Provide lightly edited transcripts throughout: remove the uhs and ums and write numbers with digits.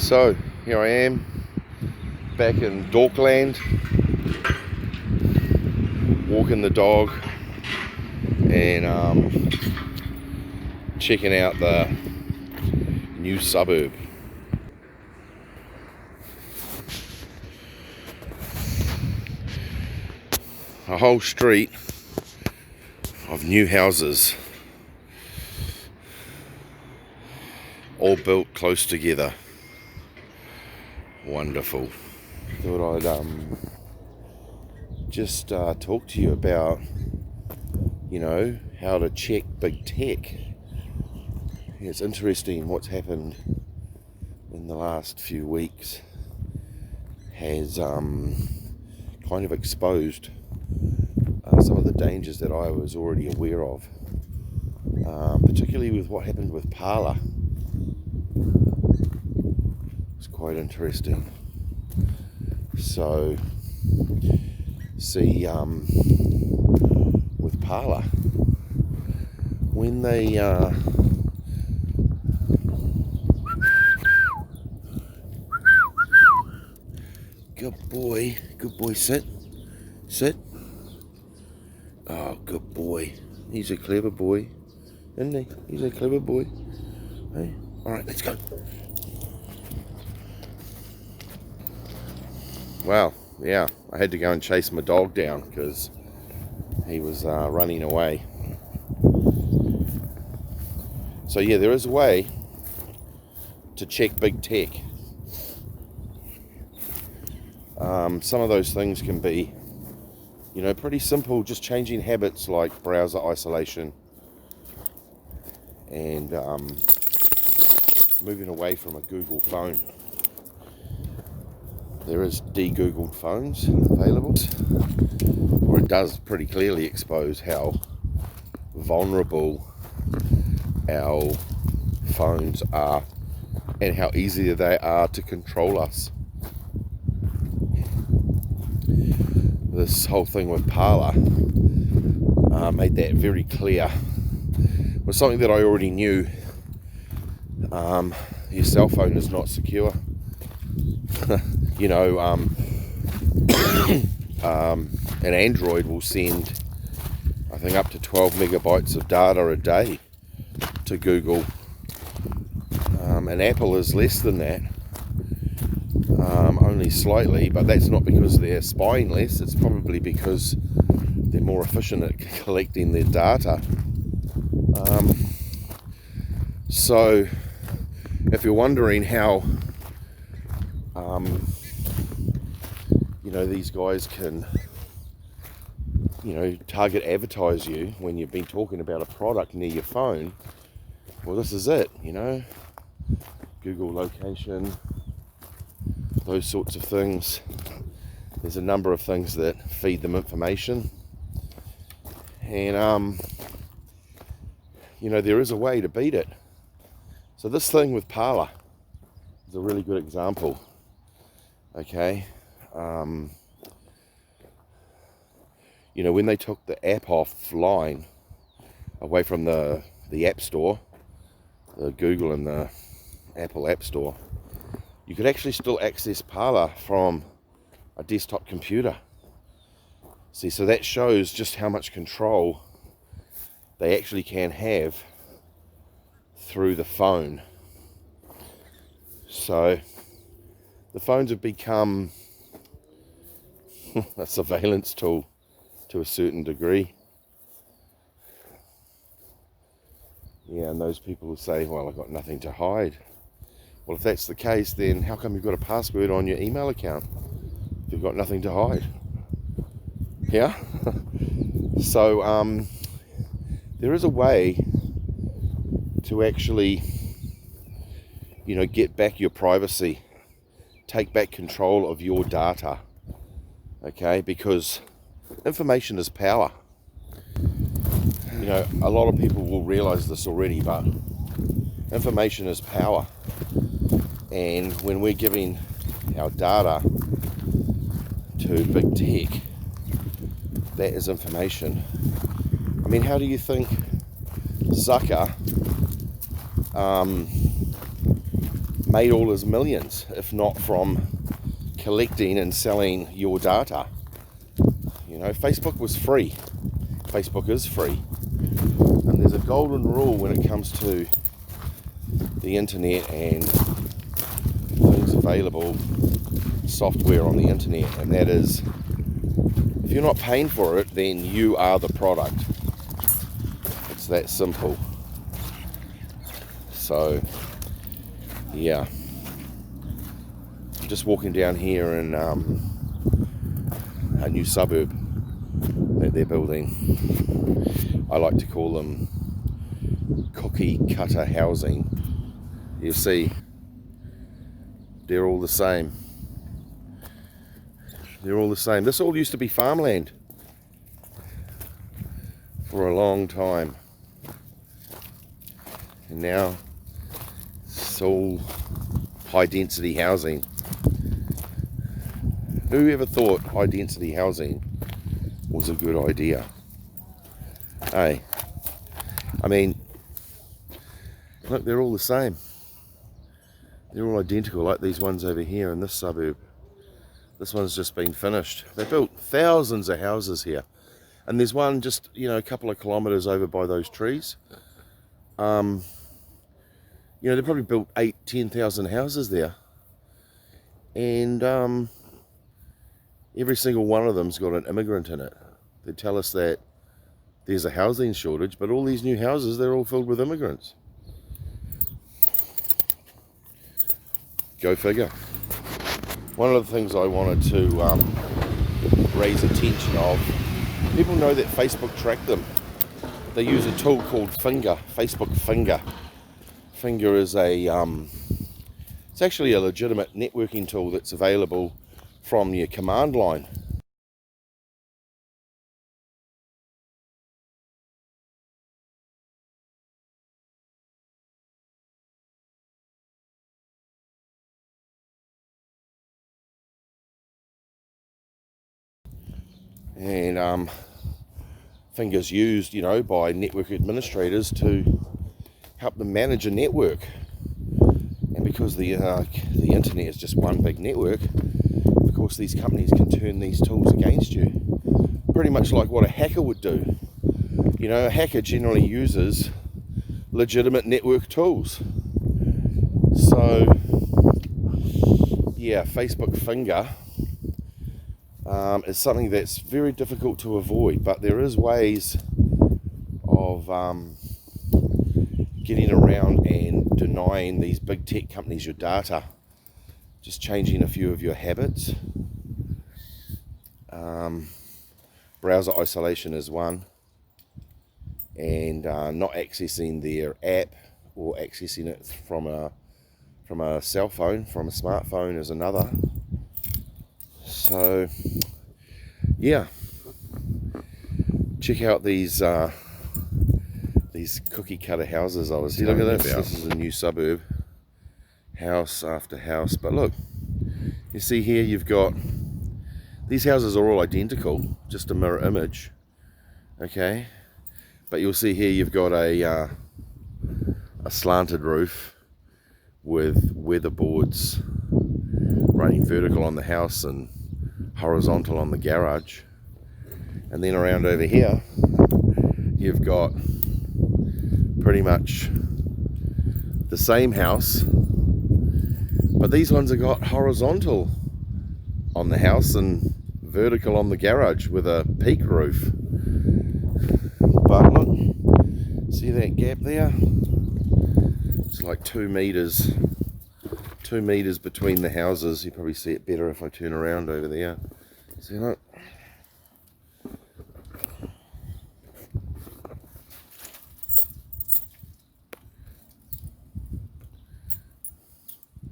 So here I am back in Dorkland, walking the dog and checking out the new suburb. A whole street of new houses, all built close together. Wonderful. Thought I'd just talk to you about, how to check big tech. It's interesting what's happened in the last few weeks has kind of exposed some of the dangers that I was already aware of, particularly with what happened with Parlor. It's quite interesting. So, see, with Parlor, when they good boy, sit. Oh, good boy. He's a clever boy, isn't he? He's a clever boy. Hey, all right, let's go. Well, yeah, I had to go and chase my dog down because he was running away. So yeah, there is a way to check big tech. Some of those things can be, pretty simple, just changing habits like browser isolation and moving away from a Google phone. There is de-Googled phones available, or it does pretty clearly expose how vulnerable our phones are and how easy they are to control us. This whole thing with Parlor made that very clear. It was something that I already knew. Your cell phone is not secure. An Android will send, I think, up to 12 megabytes of data a day to Google. And Apple is less than that. Only slightly, but that's not because they're spying less, it's probably because they're more efficient at collecting their data. So if you're wondering how these guys can target advertise you when you've been talking about a product near your phone, well, this is it. Google location, those sorts of things. There's a number of things that feed them information, and there is a way to beat it. So this thing with Parlor is a really good example. Okay, when they took the app offline, away from the App Store, the Google and the Apple App Store, you could actually still access Parlor from a desktop computer. See, so that shows just how much control they actually can have through the phone. So the phones have become a surveillance tool to a certain degree. Yeah, and those people will say, well, I've got nothing to hide. Well, if that's the case, then how come you've got a password on your email account if you've got nothing to hide? Yeah? So there is a way to actually, get back your privacy, take back control of your data, okay? Because information is power. A lot of people will realize this already, but information is power. And when we're giving our data to big tech, that is information. I mean, how do you think made all his millions, if not from collecting and selling your data. You know, Facebook was free. Facebook is free. And there's a golden rule when it comes to the internet and things available, software on the internet, and that is, if you're not paying for it, then you are the product. It's that simple. So yeah, I'm just walking down here in a new suburb that they're building. I like to call them cookie cutter housing. You see, they're all the same. They're all the same. This all used to be farmland for a long time, and now it's all high density housing. Who ever thought high density housing was a good idea? Hey, I mean, look, they're all the same. They're all identical, like these ones over here in this suburb. This one's just been finished. They built thousands of houses here, and there's one just, you know, a couple of kilometres over by those trees. You know, they probably built 10,000 houses there, and every single one of them's got an immigrant in it. They tell us that there's a housing shortage, but all these new houses, they're all filled with immigrants. Go figure. One of the things I wanted to raise attention of, people know that Facebook tracked them. They use a tool called Finger, Facebook Finger. Finger is it's actually a legitimate networking tool that's available from your command line. And Finger's used, you know, by network administrators to help them manage a network. And because the internet is just one big network, of course these companies can turn these tools against you, pretty much like what a hacker would do. You know, a hacker generally uses legitimate network tools. So yeah, Facebook Finger is something that's very difficult to avoid, but there is ways of getting around and denying these big tech companies your data. Just changing a few of your habits. Browser isolation is one, and not accessing their app or accessing it from a cell phone, from a smartphone is another. So yeah, check out these cookie cutter houses I was telling you about. This is a new suburb, house after house. But look, you see here, you've got, these houses are all identical, just a mirror image, okay? But you'll see here you've got a slanted roof with weatherboards running vertical on the house and horizontal on the garage. And then around over here you've got pretty much the same house, but these ones have got horizontal on the house and vertical on the garage with a peak roof. But look, see that gap there? It's like 2 meters between the houses. You probably see it better if I turn around over there. See that?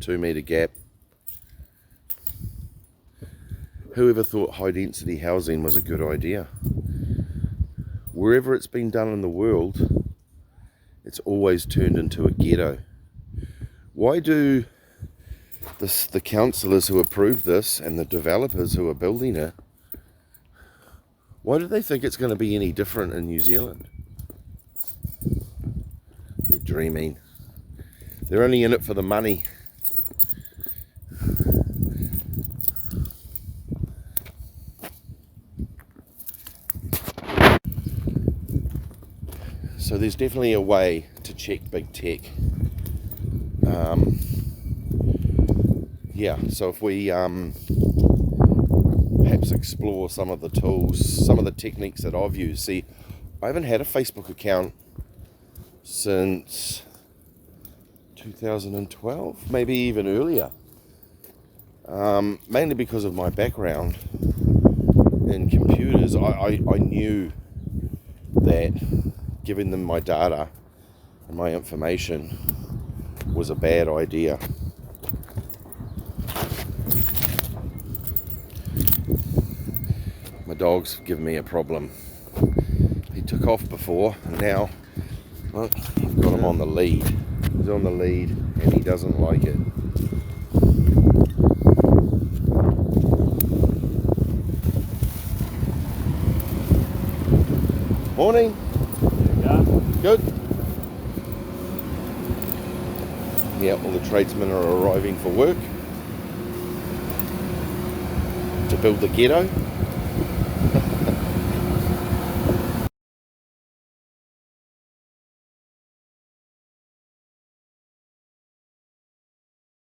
2 meter gap. Whoever thought high density housing was a good idea? Wherever it's been done in the world, it's always turned into a ghetto. Why do the councillors who approved this and the developers who are building it, why do they think it's going to be any different in New Zealand? They're dreaming. They're only in it for the money. So there's definitely a way to check big tech. Yeah, so if we perhaps explore some of the tools, some of the techniques that I've used. See, I haven't had a Facebook account since 2012, maybe even earlier. Mainly because of my background in computers. I knew that giving them my data and my information was a bad idea. My dog's given me a problem. He took off before, and now, well, I've got him on the lead. He's on the lead, and he doesn't like it. Morning. There you go. Good. Yeah, all the tradesmen are arriving for work to build the ghetto.